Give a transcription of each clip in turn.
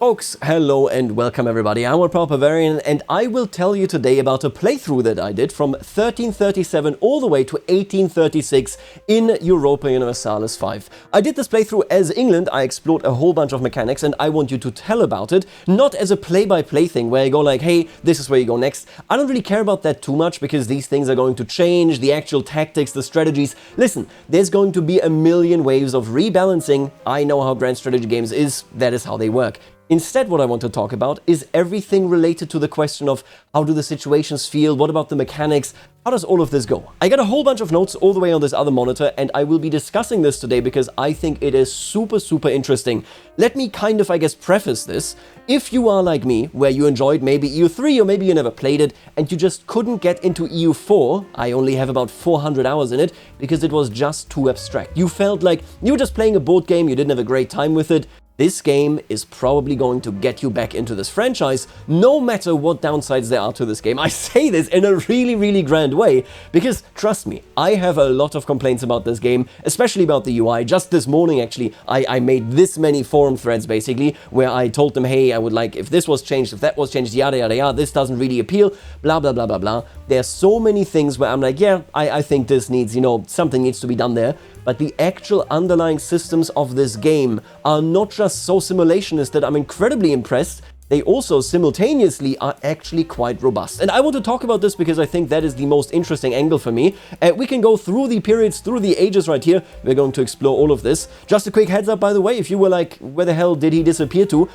Folks, hello and welcome everybody. I'm Proper Bavarian and I will tell you today about a playthrough that I did from 1337 all the way to 1836 in Europa Universalis 5. I did this playthrough as England. I explored a whole bunch of mechanics and I want you to tell about it, not as a play-by-play thing where you go like, hey, this is where you go next. I don't really care about that too much because these things are going to change, the actual tactics, the strategies. Listen, there's going to be a million waves of rebalancing. I know how grand strategy games is, that is how they work. Instead, what I want to talk about is everything related to the question of how do the situations feel, what about the mechanics, how does all of this go? I got a whole bunch of notes all the way on this other monitor and I will be discussing this today because I think it is super interesting. Let me kind of, I guess, preface this. If you are like me, where you enjoyed maybe EU3 or maybe you never played it and you just couldn't get into EU4, I only have about 400 hours in it because it was just too abstract. You felt like you were just playing a board game, you didn't have a great time with it. This game is probably going to get you back into this franchise, no matter what downsides there are to this game. I say this in a really grand way, because trust me, I have a lot of complaints about this game, especially about the UI. Just this morning, actually, I made this many forum threads, basically, where I told them, hey, I would like, if this was changed, if that was changed, yada, this doesn't really appeal, blah. There's so many things where I'm like, yeah, I think this needs, something needs to be done there. But the actual underlying systems of this game are not just so simulationist that I'm incredibly impressed, they also simultaneously are actually quite robust. And I want to talk about this because I think that is the most interesting angle for me. We can go through the periods, through the ages right here. We're going to explore all of this. Just a quick heads up, by the way, if you were like, where the hell did he disappear to?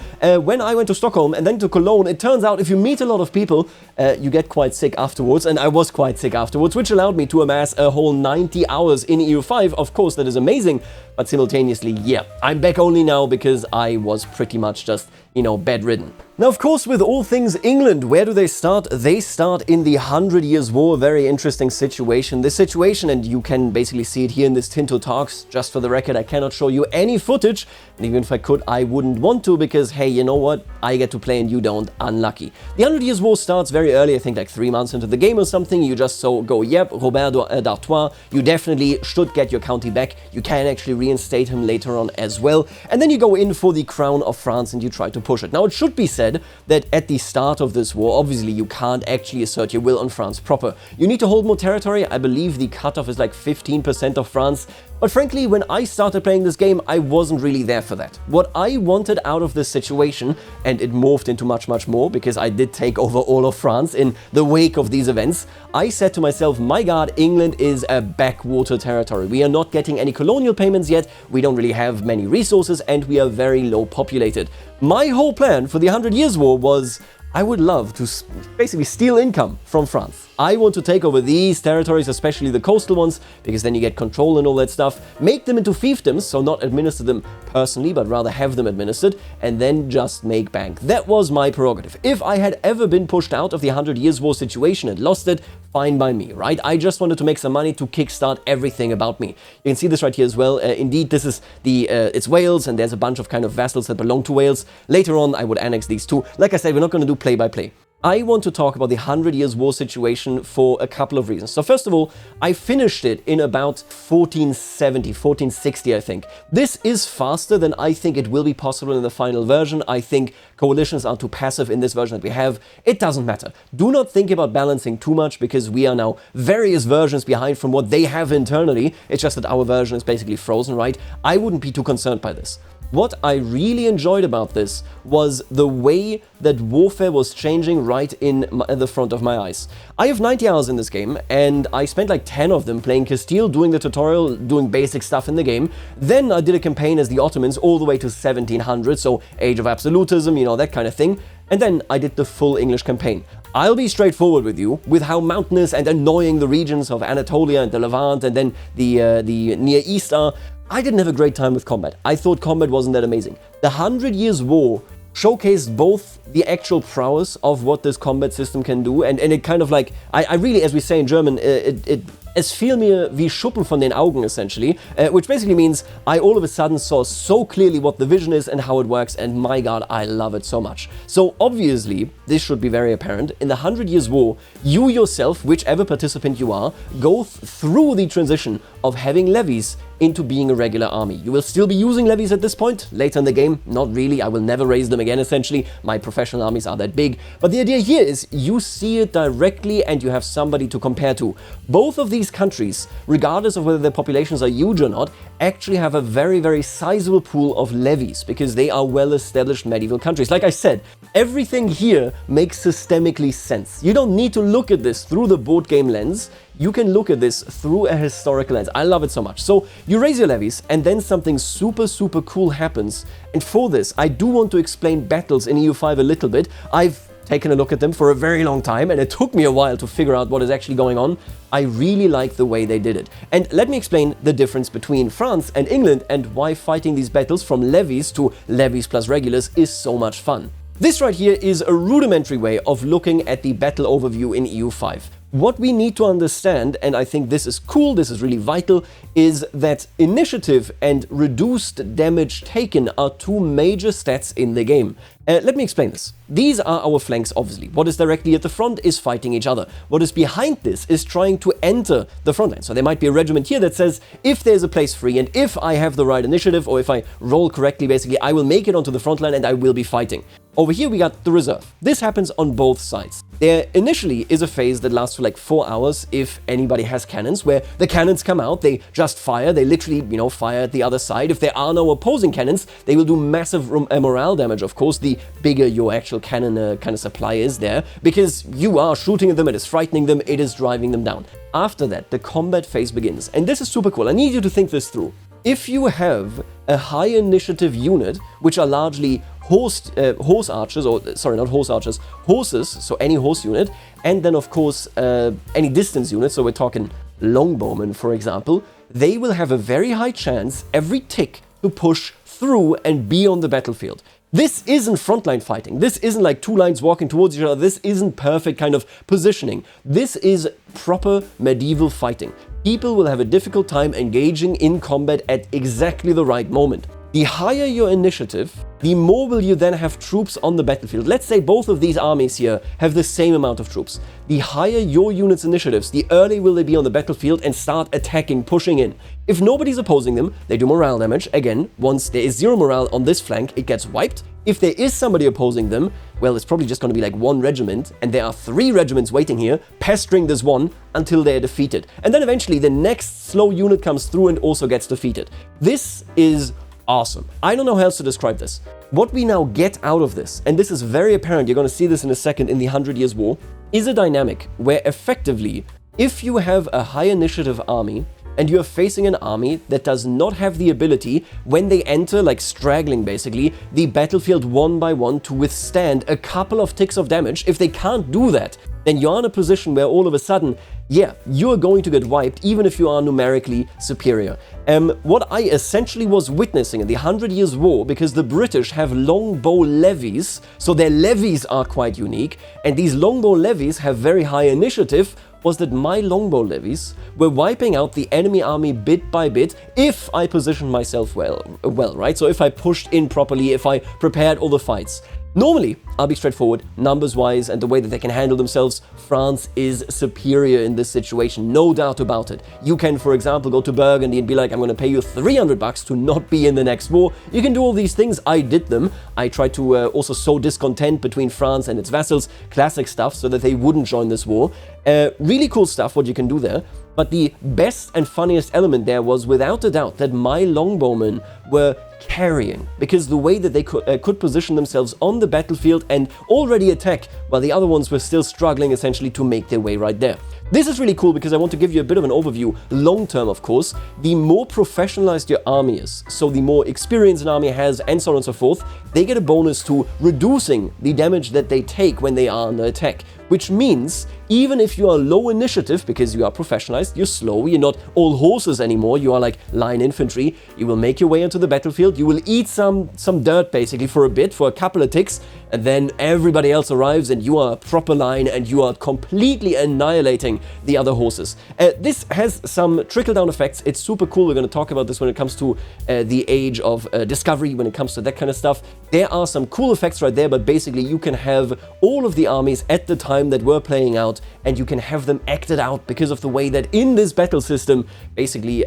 When I went to Stockholm and then to Cologne, it turns out if you meet a lot of people, you get quite sick afterwards. And I was quite sick afterwards, which allowed me to amass a whole 90 hours in EU5. Of course, that is amazing. But simultaneously, yeah, I'm back only now because I was pretty much just, bedridden. Now, of course, with all things England, where do they start? They start in the 100 Years' War, a very interesting situation. This situation, and you can basically see it here in this Tinto Talks. Just for the record, I cannot show you any footage, and even if I could, I wouldn't want to because, hey, you know what? I get to play and you don't. Unlucky. The 100 Years' War starts very early, I think like 3 months into the game or something. You just go, yep, Robert d'Artois, you definitely should get your county back. You can actually reinstate him later on as well. And then you go in for the crown of France and you try to push it. Now, it should be said that at the start of this war, obviously you can't actually assert your will on France proper. You need to hold more territory. I believe the cutoff is like 15% of France. But frankly, when I started playing this game, I wasn't really there for that. What I wanted out of this situation, and it morphed into much more because I did take over all of France in the wake of these events, I said to myself, my god, England is a backwater territory. We are not getting any colonial payments yet, we don't really have many resources, and we are very low populated. My whole plan for the 100 Years' War was, I would love to basically steal income from France. I want to take over these territories, especially the coastal ones, because then you get control and all that stuff. Make them into fiefdoms, so not administer them personally, but rather have them administered, and then just make bank. That was my prerogative. If I had ever been pushed out of the 100 Years' War situation and lost it, fine by me, right? I just wanted to make some money to kickstart everything about me. You can see this right here as well. Indeed, this is it's Wales, and there's a bunch of kind of vassals that belong to Wales. Later on, I would annex these two. Like I said, we're not going to do play-by-play. I want to talk about the 100 Years' War situation for a couple of reasons. So first of all, I finished it in about 1470, 1460, I think. This is faster than I think it will be possible in the final version. I think coalitions are too passive in this version that we have. It doesn't matter. Do not think about balancing too much because we are now various versions behind from what they have internally. It's just that our version is basically frozen, right? I wouldn't be too concerned by this. What I really enjoyed about this was the way that warfare was changing right in the front of my eyes. I have 90 hours in this game, and I spent like 10 of them playing Castile, doing the tutorial, doing basic stuff in the game. Then I did a campaign as the Ottomans all the way to 1700, so Age of Absolutism, that kind of thing. And then I did the full English campaign. I'll be straightforward with you, with how mountainous and annoying the regions of Anatolia and the Levant and then the Near East are. I didn't have a great time with combat. I thought combat wasn't that amazing. The 100 Years' War showcased both the actual prowess of what this combat system can do, and it kind of like, I really, as we say in German, it Es fiel mir wie Schuppen von den Augen, essentially, which basically means I all of a sudden saw so clearly what the vision is and how it works, and my god, I love it so much. So obviously, this should be very apparent, in the 100 Years' War, you yourself, whichever participant you are, go through the transition of having levies into being a regular army. You will still be using levies at this point, later in the game, not really, I will never raise them again essentially, my professional armies are that big, but the idea here is you see it directly and you have somebody to compare to. Both of these countries, regardless of whether their populations are huge or not, actually have a very, very sizable pool of levies, because they are well-established medieval countries. Like I said, everything here makes systemically sense. You don't need to look at this through the board game lens, you can look at this through a historical lens. I love it so much. So you raise your levies and then something super, super cool happens. And for this, I do want to explain battles in EU5 a little bit. I've taken a look at them for a very long time and it took me a while to figure out what is actually going on. I really like the way they did it. And let me explain the difference between France and England and why fighting these battles from levies to levies plus regulars is so much fun. This right here is a rudimentary way of looking at the battle overview in EU5. What we need to understand, and I think this is cool, this is really vital, is that initiative and reduced damage taken are two major stats in the game. Let me explain this. These are our flanks, obviously. What is directly at the front is fighting each other. What is behind this is trying to enter the front line. So there might be a regiment here that says, if there's a place free and if I have the right initiative, or if I roll correctly, basically, I will make it onto the front line and I will be fighting. Over here we got the reserve. This happens on both sides. There initially is a phase that lasts for like 4 hours if anybody has cannons, where the cannons come out, they just fire, they literally, fire at the other side. If there are no opposing cannons, they will do massive morale damage, of course, the bigger your actual cannon kind of supply is there, because you are shooting at them, it is frightening them, it is driving them down. After that, the combat phase begins, and this is super cool. I need you to think this through. If you have a high initiative unit, which are largely horse archers, or sorry, not horse archers, horses, so any horse unit, and then of course any distance unit, so we're talking longbowmen, for example, they will have a very high chance every tick to push through and be on the battlefield. This isn't frontline fighting. This isn't like two lines walking towards each other. This isn't perfect kind of positioning. This is proper medieval fighting. People will have a difficult time engaging in combat at exactly the right moment. The higher your initiative, the more will you then have troops on the battlefield. Let's say both of these armies here have the same amount of troops. The higher your unit's initiatives, the earlier will they be on the battlefield and start attacking, pushing in. If nobody's opposing them, they do morale damage. Again, once there is 0 morale on this flank, it gets wiped. If there is somebody opposing them, well, it's probably just going to be like 1 regiment, and there are 3 regiments waiting here, pestering this one until they're defeated. And then eventually the next slow unit comes through and also gets defeated. This is awesome. I don't know how else to describe this. What we now get out of this, and this is very apparent, you're going to see this in a second in the 100 Years' War, is a dynamic where effectively, if you have a high initiative army, and you are facing an army that does not have the ability, when they enter, like straggling basically, the battlefield one by one to withstand a couple of ticks of damage, if they can't do that, then you're in a position where all of a sudden, yeah, you're going to get wiped even if you are numerically superior. What I essentially was witnessing in the 100 Years' War, because the British have longbow levies, so their levies are quite unique, and these longbow levies have very high initiative, was that my longbow levies were wiping out the enemy army bit by bit if I positioned myself well, right? So if I pushed in properly, if I prepared all the fights. Normally, I'll be straightforward, numbers-wise and the way that they can handle themselves, France is superior in this situation, no doubt about it. You can, for example, go to Burgundy and be like, I'm going to pay you 300 bucks to not be in the next war. You can do all these things. I did them. I tried to also sow discontent between France and its vassals, classic stuff, so that they wouldn't join this war. Really cool stuff, what you can do there. But the best and funniest element there was, without a doubt, that my longbowmen were carrying, because the way that they could position themselves on the battlefield and already attack, while the other ones were still struggling essentially to make their way right there. This is really cool because I want to give you a bit of an overview, long term of course. The more professionalized your army is, so the more experience an army has and so on and so forth, they get a bonus to reducing the damage that they take when they are under attack. Which means, even if you are low initiative, because you are professionalized, you're slow, you're not all horses anymore, you are like line infantry, you will make your way onto the battlefield, you will eat some dirt basically for a bit, for a couple of ticks, and then everybody else arrives and you are a proper line and you are completely annihilating the other horses. This has some trickle-down effects. It's super cool. We're going to talk about this when it comes to the age of discovery, when it comes to that kind of stuff. There are some cool effects right there, but basically you can have all of the armies at the time that were playing out, and you can have them acted out because of the way that in this battle system, basically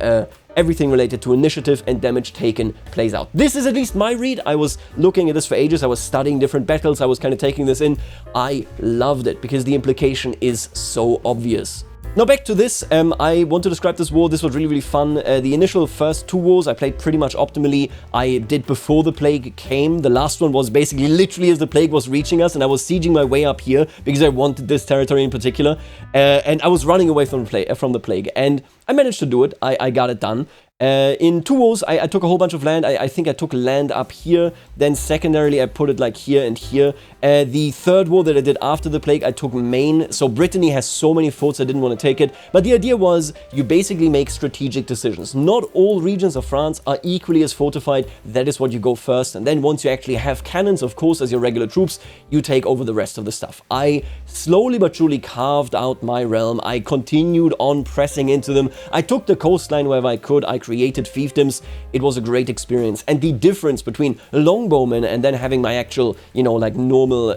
everything related to initiative and damage taken plays out. This is at least my read. I was looking at this for ages. I was studying different battles. I was kind of taking this in. I loved it because the implication is so obvious. Now back to this, I want to describe this war. This was really, really fun. The initial first two wars I played pretty much optimally. I did before the plague came. The last one was basically literally as the plague was reaching us, and I was sieging my way up here because I wanted this territory in particular. And I was running away from the plague, and I managed to do it. I got it done. In two wars, I took a whole bunch of land. I think I took land up here. Then secondarily, I put it like here and here. The third war that I did after the plague, I took Maine. So Brittany has so many forts, I didn't want to take it. But the idea was you basically make strategic decisions. Not all regions of France are equally as fortified. That is what you go first. And then once you actually have cannons, of course, as your regular troops, you take over the rest of the stuff. I slowly but surely carved out my realm. I continued on pressing into them. I took the coastline wherever I could. I created fiefdoms. It was a great experience. And the difference between longbowmen and then having my actual, you know, like normal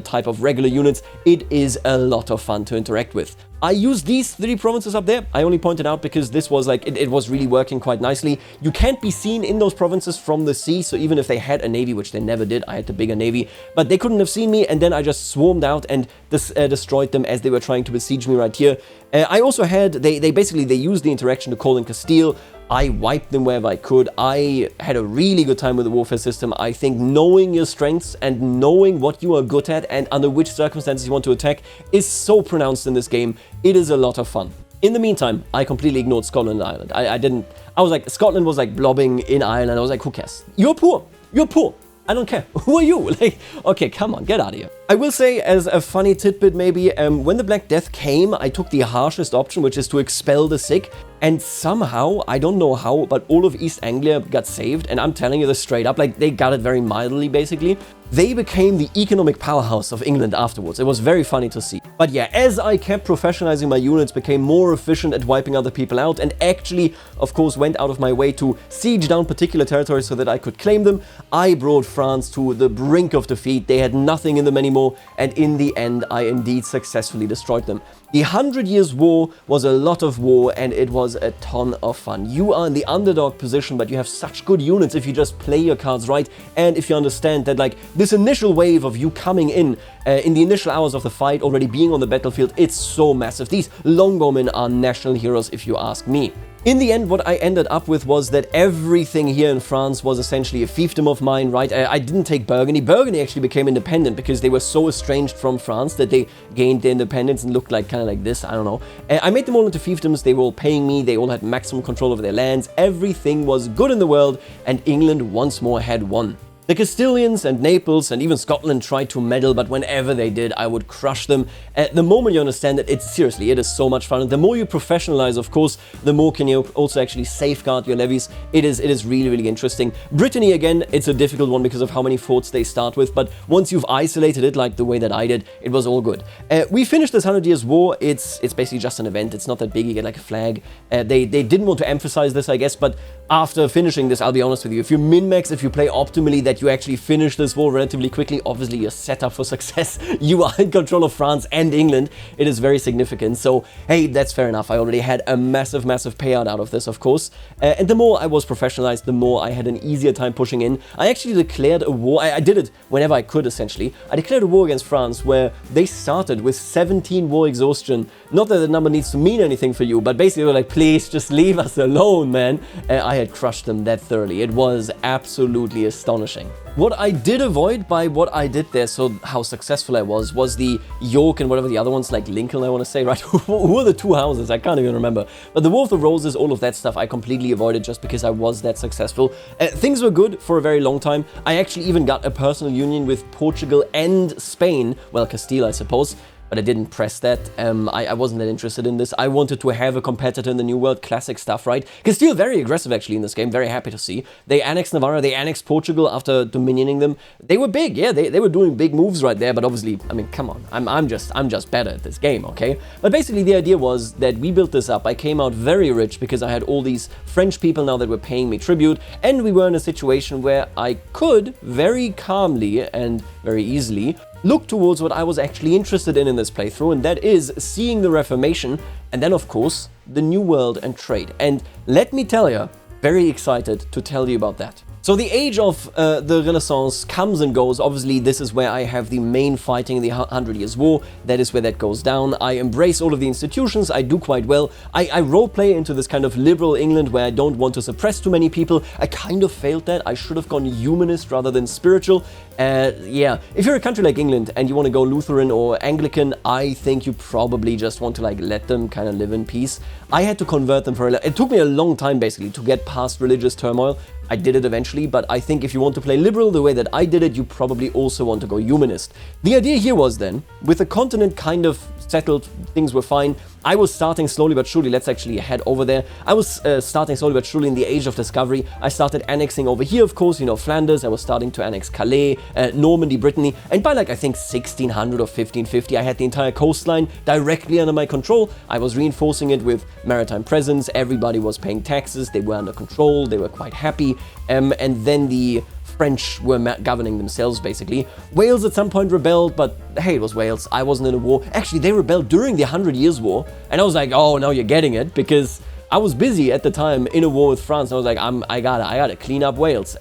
type of regular units, it is a lot of fun to interact with. I used these three provinces up there. I only pointed out because this was like, it was really working quite nicely. You can't be seen in those provinces from the sea, so even if they had a navy, which they never did, I had the bigger navy, but they couldn't have seen me, and then I just swarmed out and destroyed them as they were trying to besiege me right here. I also had, they used the interaction to call in Castile. I wiped them wherever I could. I had a really good time with the warfare system. I think knowing your strengths and knowing what you are good at and under which circumstances you want to attack is so pronounced in this game. It is a lot of fun. In the meantime, I completely ignored Scotland and Ireland. I was like, Scotland was like blobbing in Ireland. I was like, who cares? You're poor. You're poor. I don't care. Who are you? Like, okay, come on, get out of here. I will say, as a funny tidbit maybe, when the Black Death came, I took the harshest option, which is to expel the sick. And somehow, I don't know how, but all of East Anglia got saved. And I'm telling you this straight up, like, they got it very mildly, basically. They became the economic powerhouse of England afterwards. It was very funny to see. But yeah, as I kept professionalizing my units, became more efficient at wiping other people out, and actually, of course, went out of my way to siege down particular territories so that I could claim them, I brought France to the brink of defeat. They had nothing in them anymore, and in the end, I indeed successfully destroyed them. The 100 Years' War was a lot of war, and it was a ton of fun. You are in the underdog position, but you have such good units if you just play your cards right, and if you understand that, like, this initial wave of you coming in the initial hours of the fight, already being on the battlefield, it's so massive. These longbowmen are national heroes, if you ask me. In the end, what I ended up with was that everything here in France was essentially a fiefdom of mine, right? I didn't take Burgundy. Burgundy actually became independent because they were so estranged from France that they gained their independence and looked like kind of like this, I don't know. I made them all into fiefdoms. They were all paying me. They all had maximum control over their lands. Everything was good in the world, and England once more had won. The Castilians and Naples and even Scotland tried to meddle, but whenever they did, I would crush them. The moment you understand that, it is so much fun. And the more you professionalize, of course, the more can you also actually safeguard your levies. It is really, really interesting. Brittany, again, it's a difficult one because of how many forts they start with, but once you've isolated it like the way that I did, it was all good. We finished this 100 Years' War. It's basically just an event. It's not that big. You get like a flag. They didn't want to emphasize this, I guess, but after finishing this, I'll be honest with you, if you min-max, if you play optimally, that you actually finish this war relatively quickly, obviously you're set up for success. You are in control of France and England. It is very significant. So, hey, that's fair enough. I already had a massive payout out of this, of course. And the more I was professionalized, the more I had an easier time pushing in. I actually declared a war. I did it whenever I could, essentially. I declared a war against France where they started with 17 war exhaustion. Not that the number needs to mean anything for you, but basically they were like, please just leave us alone, man. I had crushed them that thoroughly. It was absolutely astonishing. What I did avoid by what I did there, so how successful I was the York and whatever the other ones, like Lincoln, I want to say, right? Who are the two houses? I can't even remember. But the War of the Roses, all of that stuff, I completely avoided just because I was that successful. Things were good for a very long time. I actually even got a personal union with Portugal and Spain, well, Castile, I suppose. but I didn't press that. I wasn't that interested in this. I wanted to have a competitor in the New World, classic stuff, right? Castile very aggressive actually in this game, very happy to see. They annexed Navarra, they annexed Portugal after dominioning them. They were big, yeah, they were doing big moves right there, but obviously, I mean, come on, I'm just better at this game, okay? But basically the idea was that we built this up. I came out very rich because I had all these French people now that were paying me tribute, and we were in a situation where I could very calmly and very easily look towards what I was actually interested in this playthrough, and that is seeing the Reformation, and then of course the New World and trade. And let me tell you, very excited to tell you about that. So the age of the Renaissance comes and goes. Obviously, this is where I have the main fighting in the 100 Years' War. That is where that goes down. I embrace all of the institutions. I do quite well. I roleplay into this kind of liberal England where I don't want to suppress too many people. I kind of failed that. I should have gone humanist rather than spiritual. Yeah, if you're a country like England and you want to go Lutheran or Anglican, I think you probably just want to like let them kind of live in peace. I had to convert them it took me a long time basically to get past religious turmoil. I did it eventually, but I think if you want to play liberal the way that I did it, you probably also want to go humanist. The idea here was then, with the continent kind of settled, things were fine, I was starting slowly but surely, let's actually head over there. I was starting slowly but surely in the Age of Discovery. I started annexing over here, of course, you know, Flanders. I was starting to annex Calais, Normandy, Brittany, and by like, I think 1600 or 1550, I had the entire coastline directly under my control. I was reinforcing it with maritime presence. Everybody was paying taxes. They were under control. They were quite happy. And then the French were governing themselves, basically. Wales at some point rebelled, but hey, it was Wales. I wasn't in a war. Actually, they rebelled during the 100 Years' War, and I was like, oh, now you're getting it, because I was busy at the time in a war with France, and I was like, I gotta clean up Wales.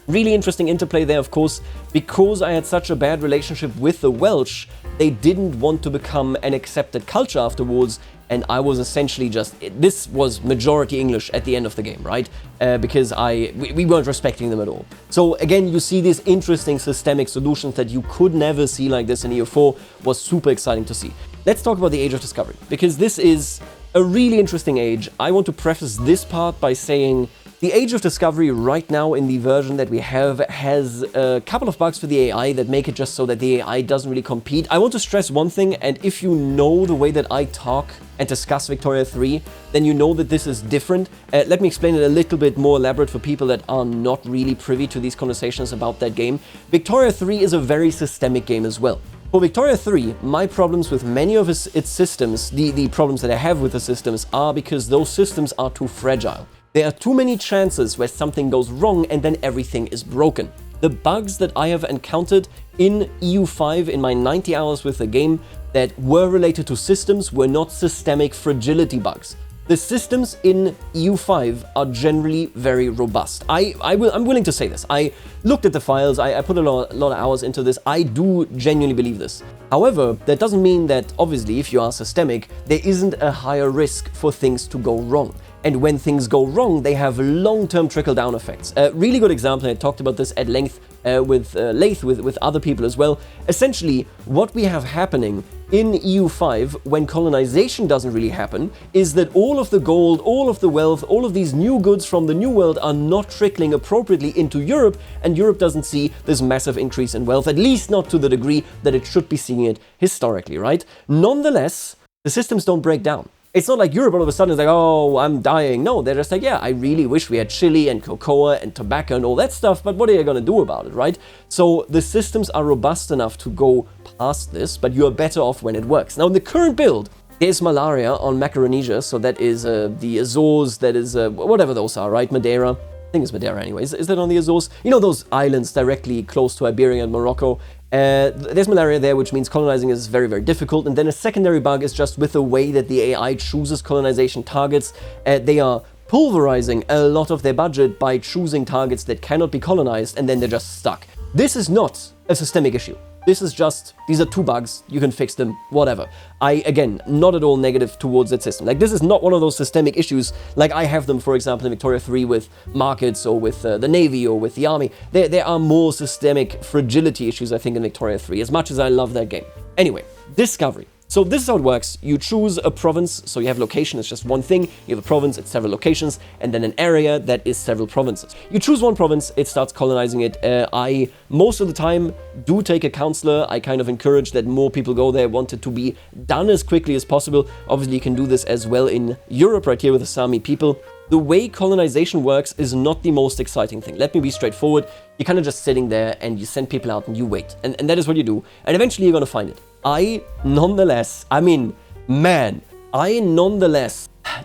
Really interesting interplay there, of course, because I had such a bad relationship with the Welsh. They didn't want to become an accepted culture afterwards, and I was essentially this was majority English at the end of the game, right? Because we weren't respecting them at all. So again, you see these interesting systemic solutions that you could never see like this in EU4. Was super exciting to see. Let's talk about the Age of Discovery, because this is a really interesting age. I want to preface this part by saying the Age of Discovery right now in the version that we have has a couple of bugs for the AI that make it just so that the AI doesn't really compete. I want to stress one thing, and if you know the way that I talk and discuss Victoria 3, then you know that this is different. Let me explain it a little bit more elaborate for people that are not really privy to these conversations about that game. Victoria 3 is a very systemic game as well. For Victoria 3, my problems with many of its systems, the problems that I have with the systems, are because those systems are too fragile. There are too many chances where something goes wrong and then everything is broken. The bugs that I have encountered in EU5 in my 90 hours with the game that were related to systems were not systemic fragility bugs. The systems in EU5 are generally very robust. I'm willing to say this. I looked at the files, I put a lot of hours into this. I do genuinely believe this. However, that doesn't mean that obviously if you are systemic, there isn't a higher risk for things to go wrong. And when things go wrong, they have long-term trickle-down effects. A really good example, I talked about this at length with Laith, with other people as well. Essentially, what we have happening in EU5, when colonization doesn't really happen, is that all of the gold, all of the wealth, all of these new goods from the New World are not trickling appropriately into Europe, and Europe doesn't see this massive increase in wealth, at least not to the degree that it should be seeing it historically, right? Nonetheless, the systems don't break down. It's not like Europe all of a sudden is like, oh, I'm dying. No, they're just like, yeah, I really wish we had chili and cocoa and tobacco and all that stuff, but what are you going to do about it, right? So the systems are robust enough to go past this, but you are better off when it works. Now, in the current build, there's malaria on Macaronesia, so that is the Azores, that is whatever those are, right? Madeira. I think it's Madeira anyways. Is that on the Azores? You know those islands directly close to Iberia and Morocco? There's malaria there, which means colonizing is very, very difficult. And then a secondary bug is just with the way that the AI chooses colonization targets. They are pulverizing a lot of their budget by choosing targets that cannot be colonized, and then they're just stuck. This is not a systemic issue. This is just, these are two bugs, you can fix them, whatever. Again, not at all negative towards that system. Like, this is not one of those systemic issues like I have them, for example, in Victoria 3 with markets or with the Navy or with the Army. There are more systemic fragility issues, I think, in Victoria 3, as much as I love that game. Anyway, Discovery. So this is how it works. You choose a province, so you have location, it's just one thing. You have a province, it's several locations, and then an area that is several provinces. You choose one province, it starts colonizing it. I, most of the time, do take a counselor. I kind of encourage that more people go there, want it to be done as quickly as possible. Obviously, you can do this as well in Europe, right here with the Sami people. The way colonization works is not the most exciting thing. Let me be straightforward. You're kind of just sitting there and you send people out and you wait. And that is what you do. And eventually you're going to find it. Nonetheless,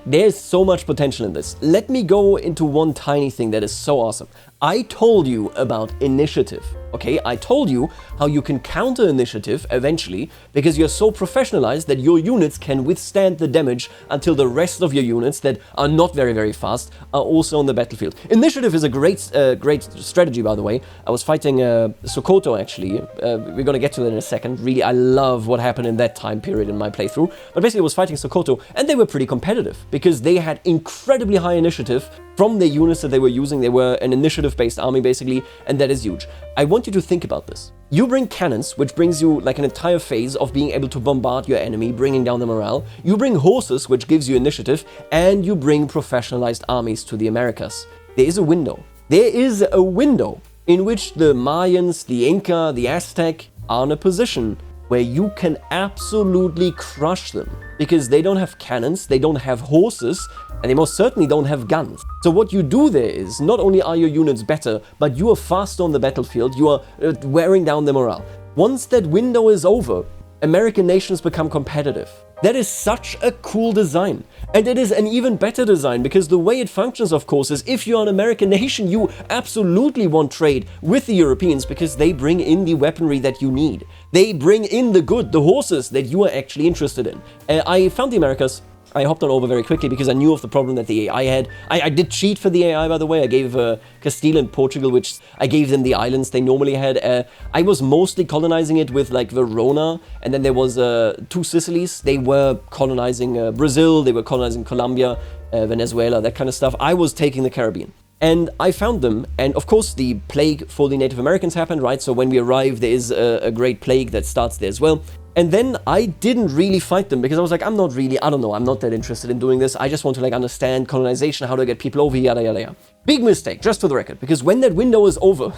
there's so much potential in this. Let me go into one tiny thing that is so awesome. I told you about initiative, okay? I told you how you can counter initiative eventually because you're so professionalized that your units can withstand the damage until the rest of your units that are not very, very fast are also on the battlefield. Initiative is a great strategy, by the way. I was fighting Sokoto, actually. We're going to get to that in a second. Really, I love what happened in that time period in my playthrough. But basically, I was fighting Sokoto, and they were pretty competitive because they had incredibly high initiative from the units that they were using. They were an initiative-based army, basically, and that is huge. I want you to think about this. You bring cannons, which brings you like an entire phase of being able to bombard your enemy, bringing down the morale. You bring horses, which gives you initiative, and you bring professionalized armies to the Americas. There is a window. There is a window in which the Mayans, the Inca, the Aztec are in a position where you can absolutely crush them because they don't have cannons, they don't have horses, and they most certainly don't have guns. So what you do there is, not only are your units better, but you are faster on the battlefield, you are wearing down their morale. Once that window is over, American nations become competitive. That is such a cool design. And it is an even better design because the way it functions, of course, is if you're an American nation, you absolutely want trade with the Europeans because they bring in the weaponry that you need. They bring in the horses that you are actually interested in. I found the Americas. I hopped on over very quickly because I knew of the problem that the AI had. I did cheat for the AI, by the way. I gave Castile and Portugal, which I gave them the islands they normally had. I was mostly colonizing it with like Verona, and then there was 2 Sicilies. They were colonizing Brazil, they were colonizing Colombia, Venezuela, that kind of stuff. I was taking the Caribbean. And I found them, and of course the plague for the Native Americans happened, right? So when we arrive, there is a great plague that starts there as well. And then I didn't really fight them because I was like, I'm not that interested in doing this. I just want to like understand colonization, how to get people over, yada, yada, yada. Big mistake, just for the record, because when that window is over,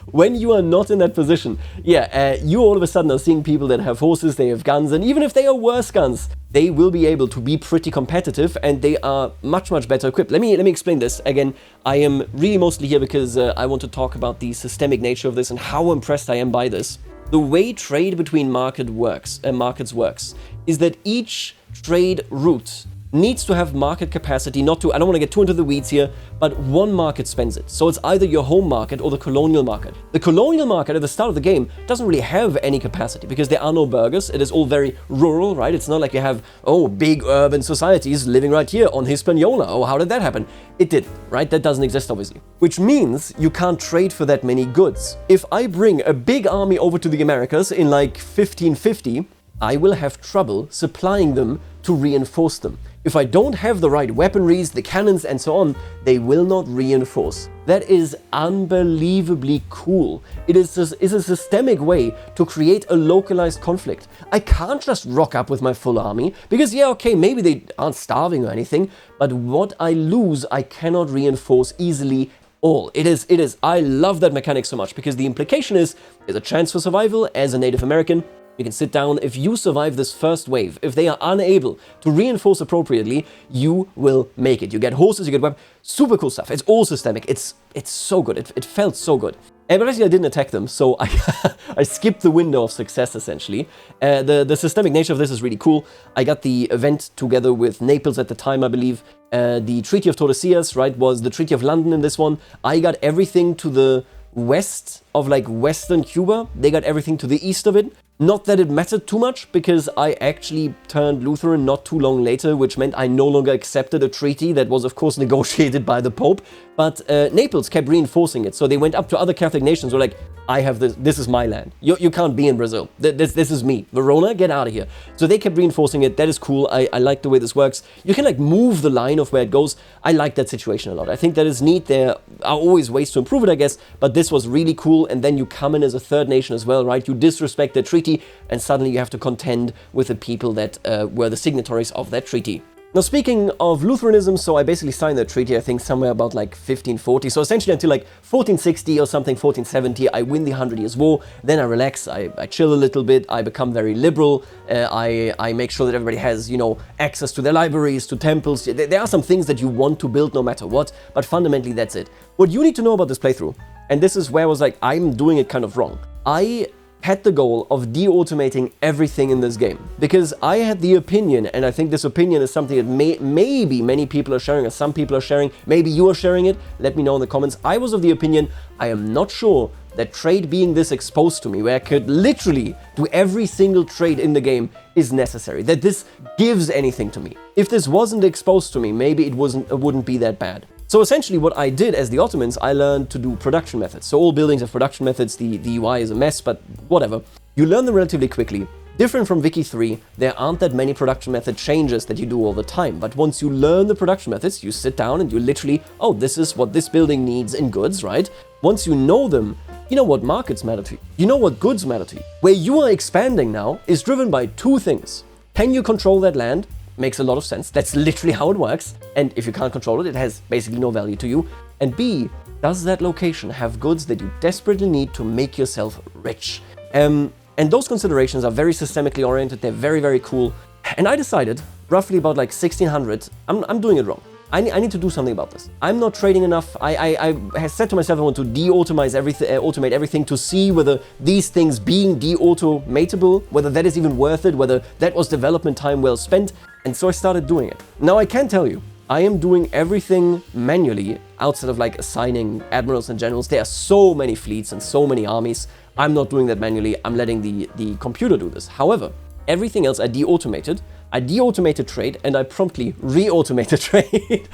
when you are not in that position, you all of a sudden are seeing people that have horses, they have guns, and even if they are worse guns, they will be able to be pretty competitive and they are much, much better equipped. Let me explain this. Again, I am really mostly here because I want to talk about the systemic nature of this and how impressed I am by this. The way trade between markets works is that each trade route needs to have market capacity, I don't want to get too into the weeds here, but one market spends it. So it's either your home market or the colonial market. The colonial market at the start of the game doesn't really have any capacity because there are no burghers. It is all very rural, right? It's not like you have, big urban societies living right here on Hispaniola. Oh, how did that happen? It did, right? That doesn't exist, obviously. Which means you can't trade for that many goods. If I bring a big army over to the Americas in like 1550, I will have trouble supplying them to reinforce them. If I don't have the right weaponries, the cannons and so on, they will not reinforce. That is unbelievably cool. It is a systemic way to create a localized conflict. I can't just rock up with my full army because maybe they aren't starving or anything, but what I lose, I cannot reinforce easily. I love that mechanic so much because the implication is there's a chance for survival as a Native American. You can sit down. If you survive this first wave, if they are unable to reinforce appropriately, you will make it. You get horses, you get weapons, super cool stuff. It's all systemic. It's so good. It felt so good. But basically I didn't attack them, so I skipped the window of success, essentially. The systemic nature of this is really cool. I got the event together with Naples at the time, I believe. The Treaty of Tordesillas, right, was the Treaty of London in this one. I got everything to the west of like Western Cuba. They got everything to the east of it. Not that it mattered too much, because I actually turned Lutheran not too long later, which meant I no longer accepted a treaty that was, of course, negotiated by the Pope. But Naples kept reinforcing it, so they went up to other Catholic nations, were like, I have this, this is my land. You can't be in Brazil. This is me. Verona, get out of here. So they kept reinforcing it. That is cool. I like the way this works. You can like move the line of where it goes. I like that situation a lot. I think that is neat. There are always ways to improve it, I guess, but this was really cool. rule, and then you come in as a third nation as well, right? You disrespect the treaty, and suddenly you have to contend with the people that were the signatories of that treaty. Now, speaking of Lutheranism, so I basically signed that treaty, I think, somewhere about like 1540. So essentially until like 1460 or something, 1470, I win the 100 Years' War. Then I relax, I chill a little bit, I become very liberal. I make sure that everybody has, you know, access to their libraries, to temples. There are some things that you want to build no matter what, but fundamentally that's it. What you need to know about this playthrough, and this is where I was like, I'm doing it kind of wrong. I had the goal of de-automating everything in this game, because I had the opinion, and I think this opinion is something that maybe many people are sharing, or some people are sharing, maybe you are sharing it, let me know in the comments. I was of the opinion, I am not sure that trade being this exposed to me, where I could literally do every single trade in the game, is necessary, that this gives anything to me. If this wasn't exposed to me, maybe it wouldn't be that bad. So essentially what I did as the Ottomans, I learned to do production methods. So all buildings have production methods, the UI is a mess, but whatever. You learn them relatively quickly. Different from Wiki 3, there aren't that many production method changes that you do all the time, but once you learn the production methods, you sit down and you literally, oh, this is what this building needs in goods, right? Once you know them, you know what markets matter to you. You know what goods matter to you. Where you are expanding now is driven by two things. Can you control that land? Makes a lot of sense. That's literally how it works. And if you can't control it, it has basically no value to you. And B, does that location have goods that you desperately need to make yourself rich? And those considerations are very systemically oriented. They're very, very cool. And I decided, roughly about like 1600, I'm doing it wrong. I need to do something about this. I'm not trading enough. I have said to myself I want to automate everything to see whether these things being de-automatable, whether that is even worth it, whether that was development time well spent. And so I started doing it. Now I can tell you, I am doing everything manually outside of like assigning admirals and generals. There are so many fleets and so many armies. I'm not doing that manually. I'm letting the computer do this. However, everything else I de-automated. I de-automated trade and I promptly re-automated trade.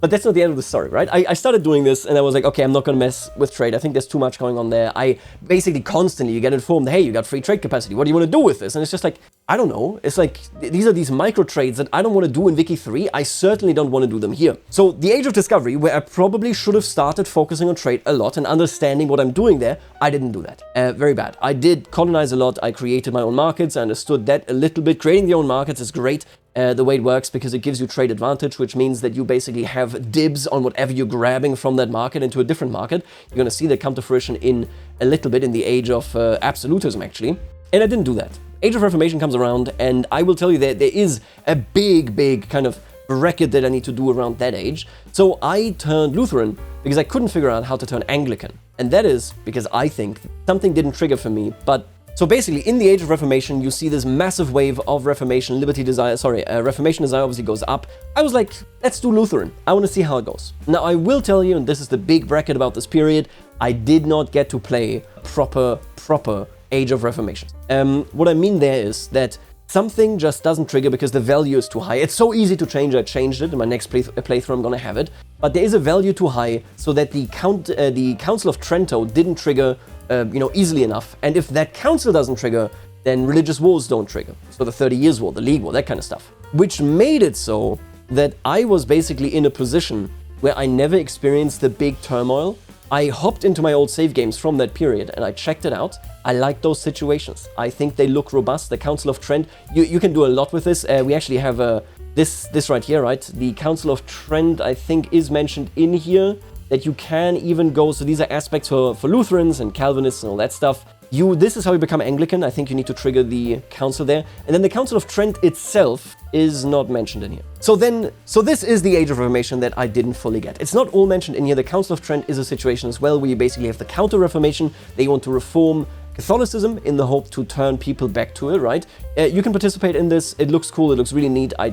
But that's not the end of the story, right? I started doing this and I was like, okay, I'm not gonna mess with trade. I think there's too much going on there. I basically constantly get informed, hey, you got free trade capacity. What do you want to do with this? And it's just like, I don't know. It's like, these are these micro trades that I don't want to do in Wiki 3. I certainly don't want to do them here. So the Age of Discovery, where I probably should have started focusing on trade a lot and understanding what I'm doing there, I didn't do that. Very bad. I did colonize a lot. I created my own markets. I understood that a little bit. Creating your own markets is great. The way it works, because it gives you trade advantage, which means that you basically have dibs on whatever you're grabbing from that market into a different market. You're going to see that come to fruition in a little bit in the age of absolutism, actually. And I didn't do that. Age of Reformation comes around, and I will tell you that there is a big kind of bracket that I need to do around that age. So I turned Lutheran because I couldn't figure out how to turn Anglican. And that is because I think something didn't trigger for me, but so basically, in the Age of Reformation, you see this massive wave of Reformation, Reformation desire obviously goes up. I was like, let's do Lutheran. I want to see how it goes. Now, I will tell you, and this is the big bracket about this period, I did not get to play proper Age of Reformation. What I mean there is that something just doesn't trigger because the value is too high. It's so easy to change, I changed it. In my next playthrough, I'm gonna have it. But there is a value too high so that the Council of Trento didn't trigger easily enough. And if that council doesn't trigger, then religious wars don't trigger. So the 30 Years' War, the League War, that kind of stuff. Which made it so that I was basically in a position where I never experienced the big turmoil. I hopped into my old save games from that period and I checked it out. I like those situations. I think they look robust. The Council of Trent, you can do a lot with this. We actually have this right here, right? The Council of Trent, I think, is mentioned in here. That you can even go, so these are aspects for Lutherans and Calvinists and all that stuff. This is how you become Anglican. I think you need to trigger the council there. And then the Council of Trent itself is not mentioned in here. So this is the Age of Reformation that I didn't fully get. It's not all mentioned in here. The Council of Trent is a situation as well where you basically have the Counter-Reformation. They want to reform Catholicism in the hope to turn people back to it, right? You can participate in this. It looks cool. It looks really neat. I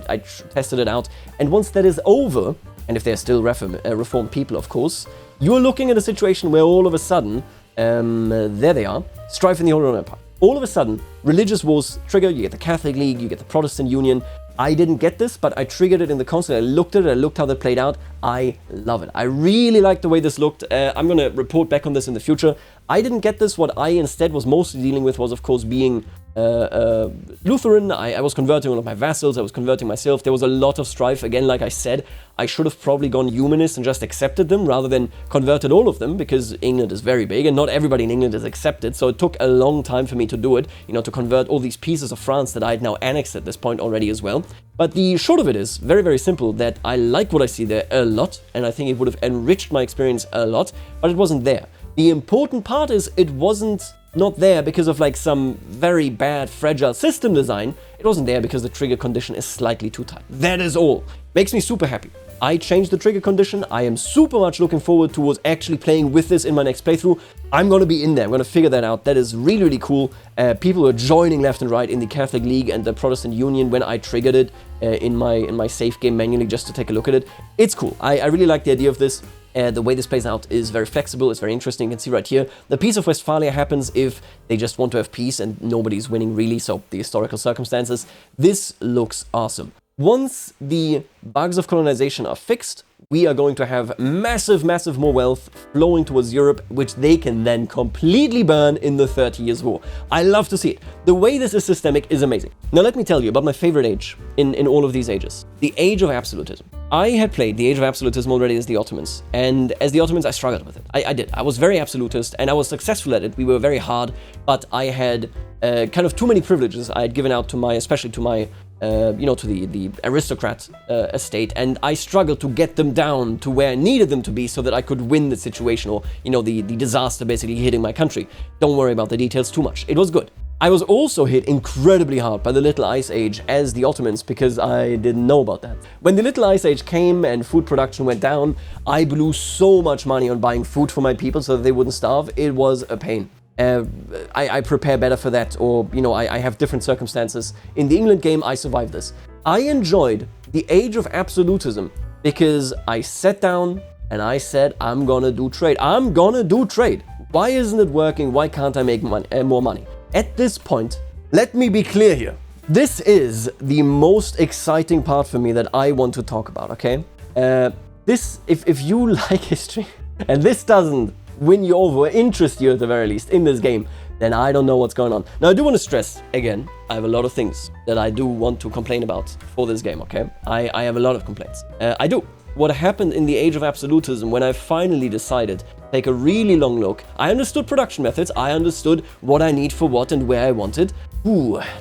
tested it out. And once that is over, and if they're still reformed people, of course, you're looking at a situation where all of a sudden, there they are, strife in the Holy Roman Empire. All of a sudden, religious wars trigger, you get the Catholic League, you get the Protestant Union. I didn't get this, but I triggered it in the console. I looked at it, I looked how that played out. I love it. I really like the way this looked. I'm going to report back on this in the future. I didn't get this. What I instead was mostly dealing with was, of course, being Lutheran. I was converting one of my vassals, I was converting myself. There was a lot of strife. Again, like I said, I should have probably gone humanist and just accepted them rather than converted all of them, because England is very big and not everybody in England is accepted. So it took a long time for me to do it, to convert all these pieces of France that I had now annexed at this point already as well. But the short of it is very, very simple, that I like what I see there a lot, and I think it would have enriched my experience a lot, but it wasn't there. The important part is it wasn't not there because of like some very bad fragile system design. It wasn't there because the trigger condition is slightly too tight. That is all. Makes me super happy. I changed the trigger condition. I am super much looking forward towards actually playing with this in my next playthrough. I'm going to be in there. I'm going to figure that out. That is really, really cool. People were joining left and right in the Catholic League and the Protestant Union when I triggered it in my save game manually just to take a look at it. It's cool. I really like the idea of this. The way this plays out is very flexible, it's very interesting. You can see right here, the Peace of Westphalia happens if they just want to have peace and nobody's winning really, so the historical circumstances. This looks awesome. Once the bugs of colonization are fixed, we are going to have massive, massive more wealth flowing towards Europe, which they can then completely burn in the 30 Years' War. I love to see it. The way this is systemic is amazing. Now let me tell you about my favorite age in all of these ages. The age of absolutism. I had played the age of absolutism already as the Ottomans, and as the Ottomans I struggled with it. I did. I was very absolutist, and I was successful at it. We were very hard, but I had kind of too many privileges I had given out to especially to my to the aristocrat estate, and I struggled to get them down to where I needed them to be so that I could win the situation, or, the disaster basically hitting my country. Don't worry about the details too much. It was good. I was also hit incredibly hard by the Little Ice Age as the Ottomans, because I didn't know about that. When the Little Ice Age came and food production went down, I blew so much money on buying food for my people so that they wouldn't starve. It was a pain. I prepare better for that, or, I have different circumstances. In the England game, I survived this. I enjoyed the age of absolutism because I sat down and I said, I'm gonna do trade. I'm gonna do trade. Why isn't it working? Why can't I make more money? At this point, let me be clear here. This is the most exciting part for me that I want to talk about, okay? If you like history, and this doesn't win you over, or interest you at the very least in this game, then I don't know what's going on. Now, I do want to stress, again, I have a lot of things that I do want to complain about for this game, okay? I have a lot of complaints. I do. What happened in the age of absolutism, when I finally decided to take a really long look, I understood production methods, I understood what I need for what and where I wanted.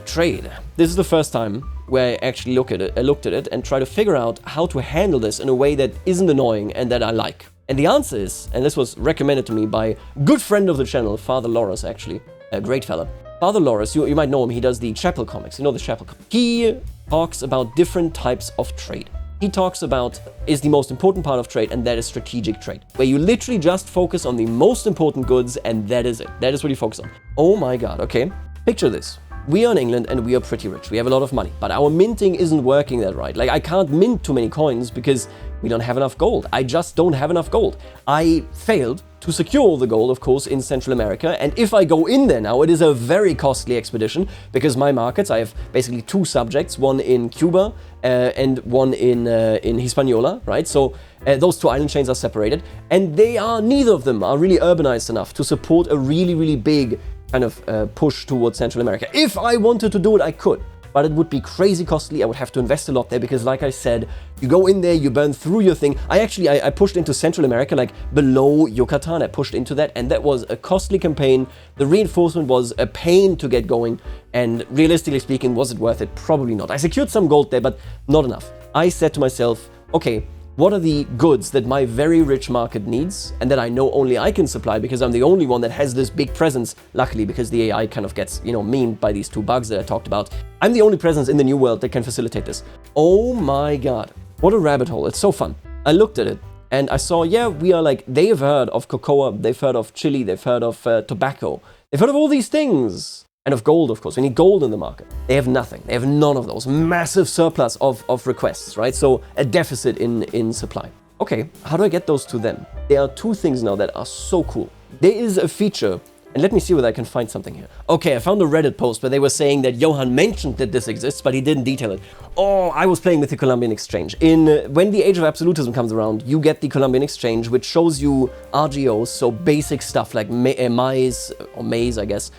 Trade. This is the first time where I actually looked at it and try to figure out how to handle this in a way that isn't annoying and that I like. And the answer is, and this was recommended to me by a good friend of the channel, Father Loris, actually, a great fella. Father Loris, you might know him, he does the Chapel comics, the Chapel comics. He talks about different types of trade. He talks about is the most important part of trade, and that is strategic trade, where you literally just focus on the most important goods, and that is it. That is what you focus on. Oh my god, okay? Picture this. We are in England and we are pretty rich. We have a lot of money, but our minting isn't working that right. Like, I can't mint too many coins because we don't have enough gold. I just don't have enough gold. I failed to secure all the gold, of course, in Central America. And if I go in there now, it is a very costly expedition because my markets, I have basically two subjects, one in Cuba and one in Hispaniola, right? So those two island chains are separated, and neither of them are really urbanized enough to support a really, really big kind of push towards Central America. If I wanted to do it, I could, but it would be crazy costly. I would have to invest a lot there because, like I said, you go in there, you burn through your thing. I pushed into Central America, like below Yucatan. I pushed into that, and that was a costly campaign. The reinforcement was a pain to get going, and realistically speaking, was it worth it? Probably not. I secured some gold there, but not enough. I said to myself, okay, what are the goods that my very rich market needs and that I know only I can supply because I'm the only one that has this big presence, luckily, because the AI kind of gets, memed by these two bugs that I talked about. I'm the only presence in the new world that can facilitate this. Oh my god, what a rabbit hole. It's so fun. I looked at it and I saw, they've heard of cocoa, they've heard of chili, they've heard of tobacco, they've heard of all these things. And of gold, of course. We need gold in the market. They have nothing. They have none of those. Massive surplus of requests, right? So a deficit in supply. Okay, how do I get those to them? There are two things now that are so cool. There is a feature And let me see whether I can find something here. Okay, I found a Reddit post where they were saying that Johan mentioned that this exists, but he didn't detail it. Oh, I was playing with the Columbian Exchange. When the Age of Absolutism comes around, you get the Columbian Exchange, which shows you RGOs, so basic stuff like maize, or maize, I guess,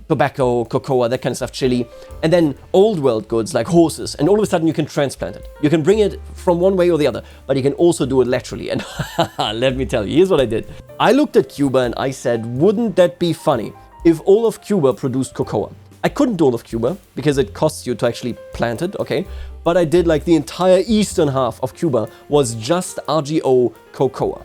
tobacco, cocoa, that kind of stuff, chili, and then old world goods like horses, and all of a sudden you can transplant it. You can bring it from one way or the other, but you can also do it laterally. And let me tell you, here's what I did. I looked at Cuba and I said, wouldn't that be funny if all of Cuba produced cocoa? I couldn't do all of Cuba because it costs you to actually plant it, okay? But I did like the entire eastern half of Cuba was just RGO cocoa.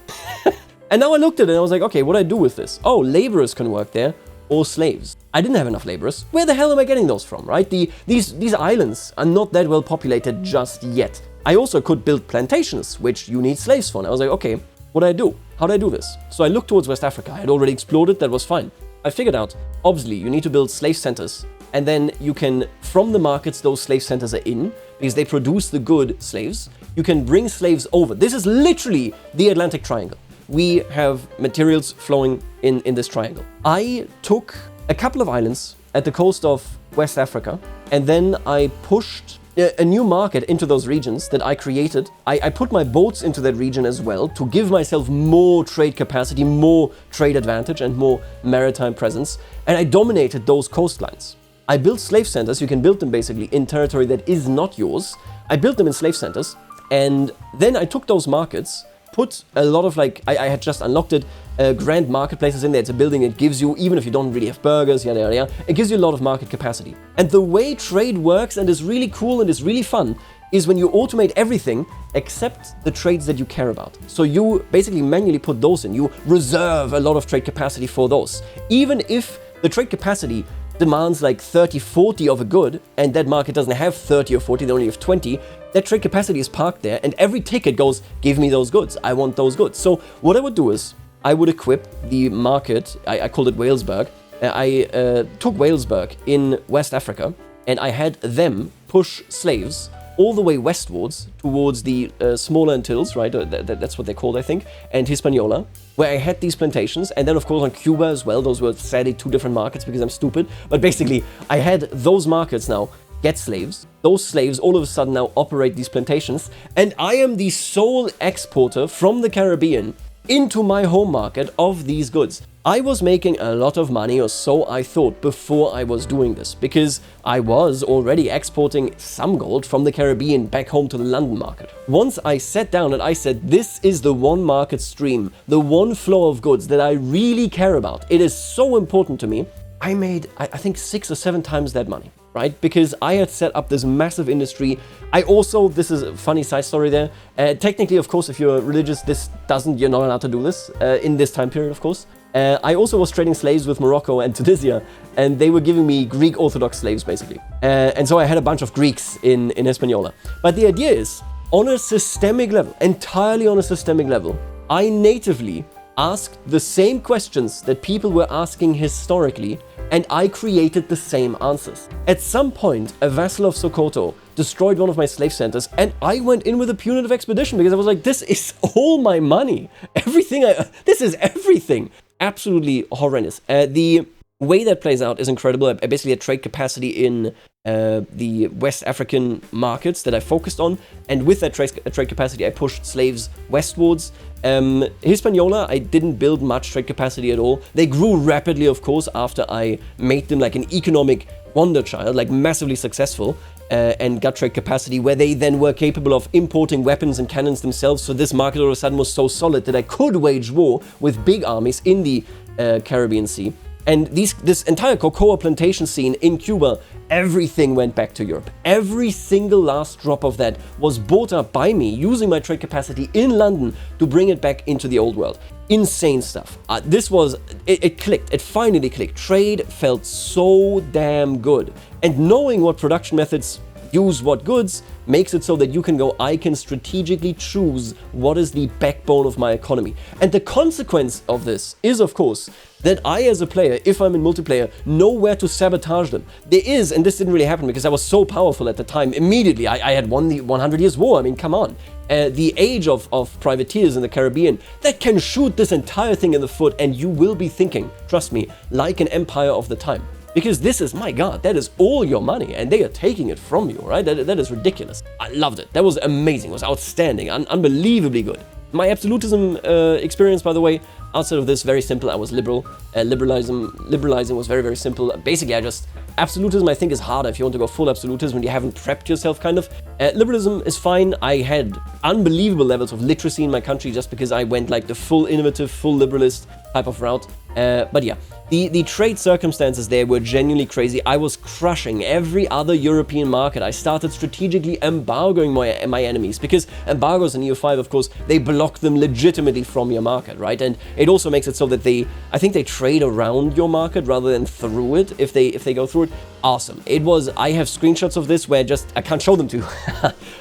And now I looked at it and I was like, okay, what do I do with this? Oh, laborers can work there, or slaves. I didn't have enough laborers. Where the hell am I getting those from, right? These islands are not that well populated just yet. I also could build plantations, which you need slaves for. And I was like, okay, what do I do? How do I do this? So I looked towards West Africa. I had already explored it, that was fine. I figured out, obviously, you need to build slave centers, and then you can, from the markets those slave centers are in, because they produce the good slaves, you can bring slaves over. This is literally the Atlantic Triangle. We have materials flowing in this triangle. I took a couple of islands at the coast of West Africa, and then I pushed a new market into those regions that I created. I put my boats into that region as well to give myself more trade capacity, more trade advantage, and more maritime presence, and I dominated those coastlines. I built slave centers. You can build them basically in territory that is not yours. I built them in slave centers, and then I took those markets, put a lot of I had just unlocked it, grand marketplaces in there. It's a building that gives you, even if you don't really have burgers, yada yada yada, it gives you a lot of market capacity. And the way trade works and is really cool and is really fun is when you automate everything except the trades that you care about. So you basically manually put those in. You reserve a lot of trade capacity for those. Even if the trade capacity demands like 30, 40 of a good, and that market doesn't have 30 or 40, they only have 20, that trade capacity is parked there, and every ticket goes, give me those goods, I want those goods. So what I would do is, I would equip the market, I called it Walesburg. I took Walesburg in West Africa, and I had them push slaves all the way westwards towards the smaller Antilles, right? That's what they're called, I think, and Hispaniola, where I had these plantations. And then, of course, on Cuba as well. Those were sadly two different markets because I'm stupid. But basically, I had those markets now get slaves. Those slaves all of a sudden now operate these plantations. And I am the sole exporter from the Caribbean into my home market of these goods. I was making a lot of money, or so I thought, before I was doing this, because I was already exporting some gold from the Caribbean back home to the London market. Once I sat down and I said, this is the one market stream, the one flow of goods that I really care about. It is so important to me. I made, I think, 6 or 7 times that money, right? Because I had set up this massive industry. I also, this is a funny side story there. Technically, of course, if you're religious, you're not allowed to do this in this time period, of course. I also was trading slaves with Morocco and Tunisia, and they were giving me Greek Orthodox slaves, basically. And so I had a bunch of Greeks in Hispaniola. But the idea is, on a systemic level, entirely on a systemic level, I natively asked the same questions that people were asking historically, and I created the same answers. At some point, a vassal of Sokoto destroyed one of my slave centers, and I went in with a punitive expedition because I was like, this is all my money. This is everything. Absolutely horrendous. The way that plays out is incredible. I basically had trade capacity in the West African markets that I focused on, and with that trade capacity, I pushed slaves westwards. Hispaniola, I didn't build much trade capacity at all. They grew rapidly, of course, after I made them like an economic wonder child, like massively successful, and got trade capacity where they then were capable of importing weapons and cannons themselves. So this market all of a sudden was so solid that I could wage war with big armies in the Caribbean Sea. And this entire cocoa plantation scene in Cuba, everything went back to Europe. Every single last drop of that was bought up by me using my trade capacity in London to bring it back into the old world. Insane stuff. It clicked. It finally clicked. Trade felt so damn good. And knowing what production methods use what goods makes it so that you can go, I can strategically choose what is the backbone of my economy. And the consequence of this is, of course, that I as a player, if I'm in multiplayer, know where to sabotage them. There is, and this didn't really happen because I was so powerful at the time, immediately I had won the 100 Years' War, I mean, come on. The age of privateers in the Caribbean that can shoot this entire thing in the foot, and you will be thinking, trust me, like an empire of the time. Because this is, my god, that is all your money, and they are taking it from you, right? That is ridiculous. I loved it. That was amazing. It was outstanding, unbelievably good. My absolutism experience, by the way, outside of this, very simple. I was liberal. Liberalizing was very, very simple. Basically, absolutism, I think, is harder if you want to go full absolutism and you haven't prepped yourself, kind of. Liberalism is fine. I had unbelievable levels of literacy in my country just because I went like the full innovative, full liberalist type of route. But yeah, the trade circumstances there were genuinely crazy. I was crushing every other European market. I started strategically embargoing my enemies, because embargoes in EU5, of course, they block them legitimately from your market, right? And it also makes it so that I think they trade around your market rather than through it if they go through it. Awesome. I have screenshots of this where I can't show them to you,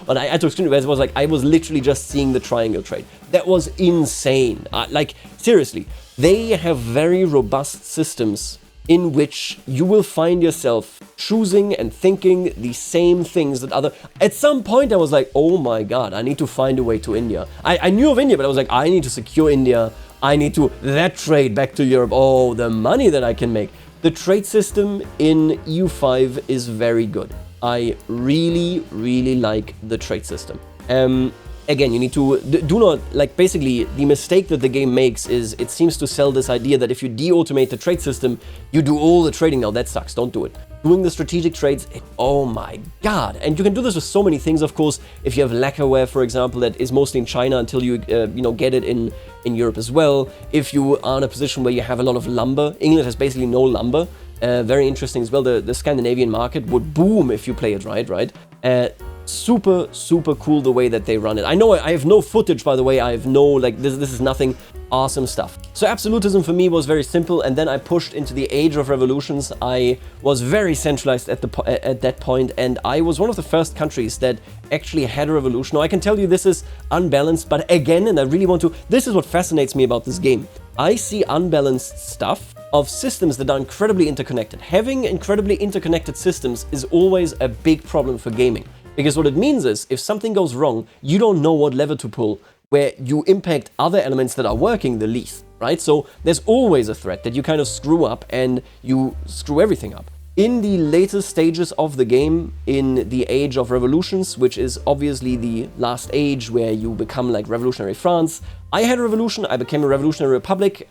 but I took screenshots where it was like, I was literally just seeing the triangle trade. That was insane. Like, seriously, they have very robust systems in which you will find yourself choosing and thinking the same things that At some point I was like, oh my god, I need to find a way to India. I knew of India, but I was like, I need to secure India. I need to, that trade back to Europe. Oh, the money that I can make. The trade system in EU5 is very good. I really, really like the trade system. Again, you need to do not, like, basically the mistake that the game makes is it seems to sell this idea that if you de-automate the trade system, you do all the trading. Now that sucks, don't do it. Doing the strategic trades, oh my god. And you can do this with so many things, of course. If you have lacquerware, for example, that is mostly in China until you get it in Europe as well. If you are in a position where you have a lot of lumber, England has basically no lumber. Very interesting as well. The Scandinavian market would boom if you play it right? Super, super cool the way that they run it. I know I have no footage, by the way. I have no, like, this is nothing. Awesome stuff. So absolutism for me was very simple, and then I pushed into the age of revolutions. I was very centralized at that point, and I was one of the first countries that actually had a revolution. Now, I can tell you this is unbalanced, but again, and I really want to, this is what fascinates me about this game. I see unbalanced stuff of systems that are incredibly interconnected. Having incredibly interconnected systems is always a big problem for gaming. Because what it means is, if something goes wrong, you don't know what lever to pull, where you impact other elements that are working the least, right? So there's always a threat that you kind of screw up and you screw everything up. In the later stages of the game, in the Age of Revolutions, which is obviously the last age where you become like Revolutionary France, I had a revolution, I became a Revolutionary Republic.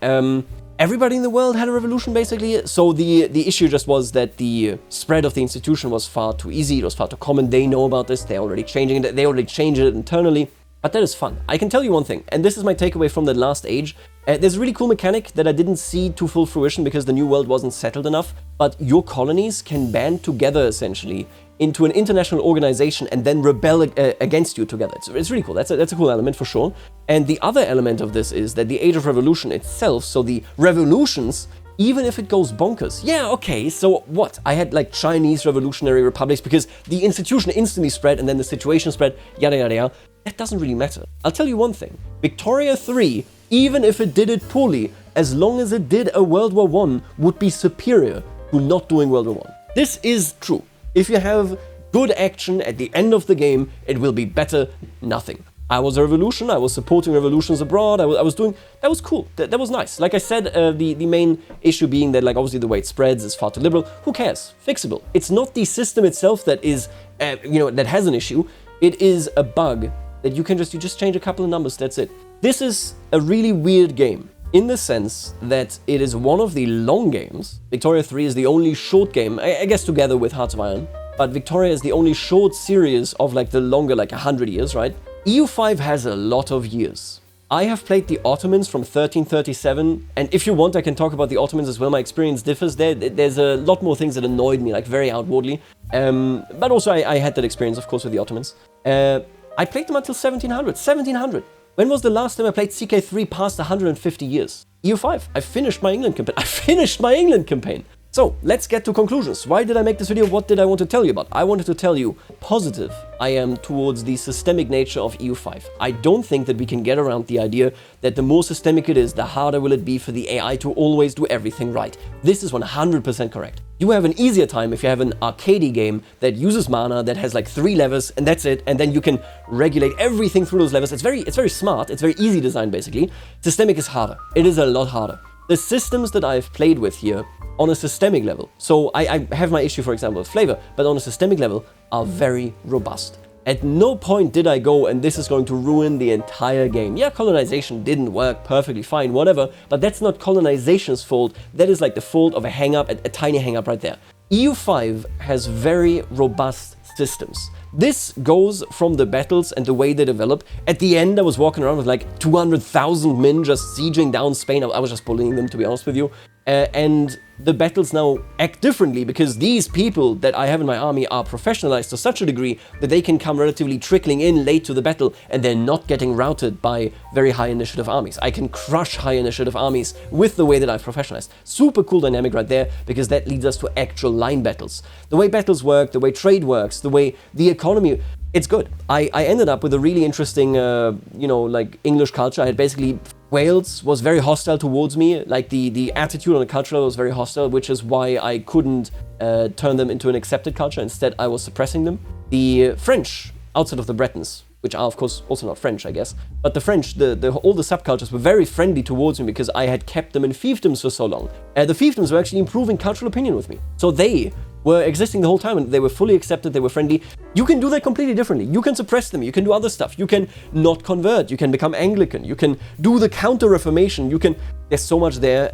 Everybody in the world had a revolution, basically. So the issue just was that the spread of the institution was far too easy, it was far too common. They know about this, they're already changing it, they already changed it internally. But that is fun. I can tell you one thing, and this is my takeaway from that last age. There's a really cool mechanic that I didn't see to full fruition because the new world wasn't settled enough, but your colonies can band together, essentially, into an international organization and then rebel against you together. It's really cool. That's a cool element for sure. And the other element of this is that the Age of Revolution itself, so the revolutions, even if it goes bonkers. Yeah, okay, so what? I had like Chinese revolutionary republics because the institution instantly spread and then the situation spread, yada yada yada. That doesn't really matter. I'll tell you one thing. Victoria 3, even if it did it poorly, as long as it did a World War I, would be superior to not doing World War I. This is true. If you have good action at the end of the game, it will be better nothing. I was a revolution, I was supporting revolutions abroad, I was doing, that was cool, that was nice. Like I said, the main issue being that, like, obviously the way it spreads is far too liberal. Who cares? Fixable. It's not the system itself that is, that has an issue. It is a bug that you just change a couple of numbers, that's it. This is a really weird game in the sense that it is one of the long games. Victoria 3 is the only short game, I guess together with Hearts of Iron, but Victoria is the only short series of like the longer, like 100 years, right? EU5 has a lot of years. I have played the Ottomans from 1337, and if you want, I can talk about the Ottomans as well. My experience differs there. There's a lot more things that annoyed me, like very outwardly. But also I had that experience, of course, with the Ottomans. I played them until 1700. 1700. When was the last time I played CK3 past 150 years? EU5. I finished my England campaign. So let's get to conclusions. Why did I make this video? What did I want to tell you about? I wanted to tell you positive I am towards the systemic nature of EU5. I don't think that we can get around the idea that the more systemic it is, the harder will it be for the AI to always do everything right. This is 100% correct. You have an easier time if you have an arcadey game that uses mana, that has like 3 levers and that's it, and then you can regulate everything through those levers. It's very smart, it's very easy design basically. Systemic is harder. It is a lot harder. The systems that I've played with here on a systemic level, so I have my issue, for example, with flavor, but on a systemic level, are very robust. At no point did I go, and this is going to ruin the entire game. Yeah, colonization didn't work perfectly fine, whatever, but that's not colonization's fault. That is like the fault of a hang-up, a tiny hang-up right there. EU5 has very robust systems. This goes from the battles and the way they develop. At the end, I was walking around with like 200,000 men just sieging down Spain. I was just bullying them, to be honest with you. And the battles now act differently because these people that I have in my army are professionalized to such a degree that they can come relatively trickling in late to the battle and they're not getting routed by very high initiative armies. I can crush high initiative armies with the way that I've professionalized. Super cool dynamic right there, because that leads us to actual line battles. The way battles work, the way trade works, the way the economy, it's good. I ended up with a really interesting, like English culture. I had basically Wales was very hostile towards me, like the attitude on the culture level was very hostile, which is why I couldn't turn them into an accepted culture. Instead, I was suppressing them. The French, outside of the Bretons, which are of course also not French, I guess, but the French, all the subcultures were very friendly towards me because I had kept them in fiefdoms for so long. The fiefdoms were actually improving cultural opinion with me. So they were existing the whole time and they were fully accepted, they were friendly. You can do that completely differently. You can suppress them, you can do other stuff, you can not convert, you can become Anglican, you can do the counter-reformation, there's so much there.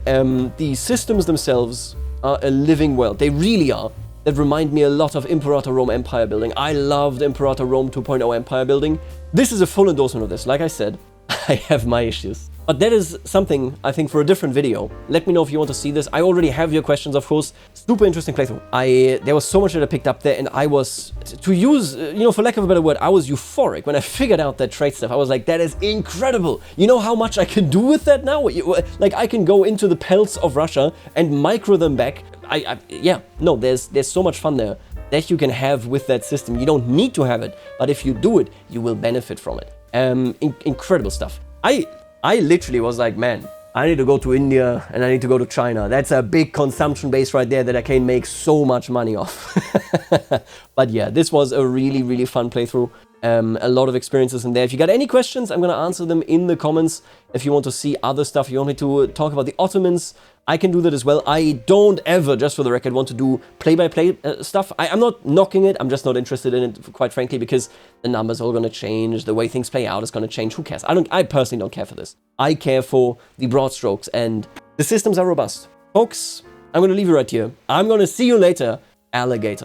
The systems themselves are a living world, they really are. That remind me a lot of Imperator Rome empire building. I loved Imperator Rome 2.0 empire building. This is a full endorsement of this. Like I said, I have my issues. But that is something, I think, for a different video. Let me know if you want to see this. I already have your questions, of course. Super interesting playthrough. There was so much that I picked up there, and I was, to use, for lack of a better word, I was euphoric when I figured out that trade stuff. I was like, that is incredible. You know how much I can do with that now? Like, I can go into the pelts of Russia and micro them back. There's so much fun there that you can have with that system. You don't need to have it, but if you do it, you will benefit from it. Incredible stuff. I literally was like, man, I need to go to India and I need to go to China. That's a big consumption base right there that I can make so much money off. But yeah, this was a really, really fun playthrough. A lot of experiences in there. If you got any questions, I'm going to answer them in the comments. If you want to see other stuff, you want me to talk about the Ottomans, I can do that as well. I don't ever, just for the record, want to do play-by-play stuff. I'm not knocking it, I'm just not interested in it, quite frankly, because the numbers are all going to change, the way things play out is going to change. Who cares? I personally don't care for this. I care for the broad strokes, and the systems are robust. Folks, I'm going to leave you right here. I'm going to see you later, alligator.